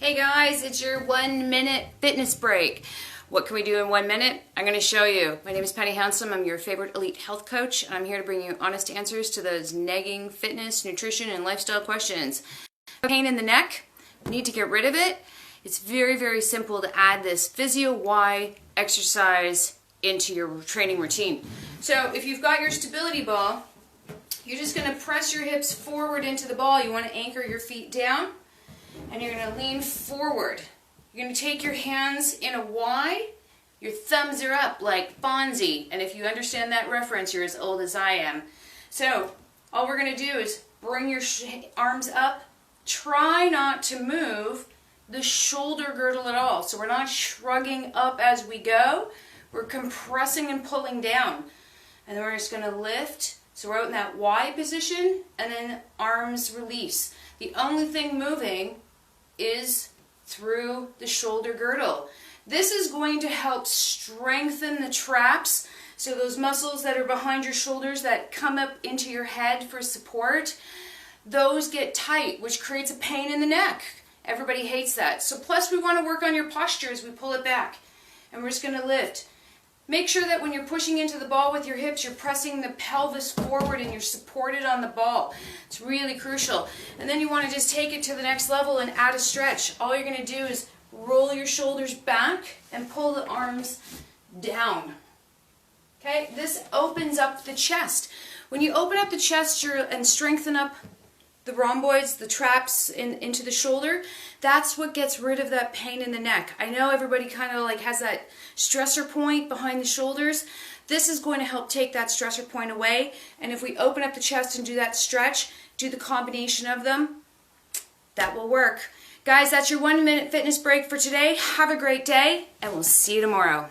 Hey guys, it's your 1 minute fitness break. What can we do in 1 minute? I'm going to show you. My name is Hounsome. I'm your favorite elite health coach, and I'm here to bring you honest answers to those nagging fitness, nutrition, and lifestyle questions. Pain in the neck, need to get rid of it. It's very, very simple to add this Physio Y exercise into your training routine. So if you've got your stability ball, you're just going to press your hips forward into the ball. You want to anchor your feet down. And you're going to lean forward. You're going to take your hands in a Y. Your thumbs are up like Fonzie. And if you understand that reference, you're as old as I am. So all we're going to do is bring your arms up. Try not to move the shoulder girdle at all. So we're not shrugging up as we go. We're compressing and pulling down. And then we're just going to lift. So we're out in that Y position, and then arms release. The only thing moving is through the shoulder girdle. This is going to help strengthen the traps, so those muscles that are behind your shoulders that come up into your head for support, those get tight, which creates a pain in the neck. Everybody hates that. So plus we want to work on your posture as we pull it back. And we're just going to lift. Make sure that when you're pushing into the ball with your hips, you're pressing the pelvis forward and you're supported on the ball. It's really crucial. And then you want to just take it to the next level and add a stretch. All you're going to do is roll your shoulders back and pull the arms down. Okay? This opens up the chest. When you open up the chest and strengthen up the rhomboids, the traps into the shoulder, that's what gets rid of that pain in the neck. I know everybody kind of like has that stressor point behind the shoulders. This is going to help take that stressor point away. And if we open up the chest and do that stretch, do the combination of them, that will work. Guys, that's your 1 minute fitness break for today. Have a great day, and we'll see you tomorrow.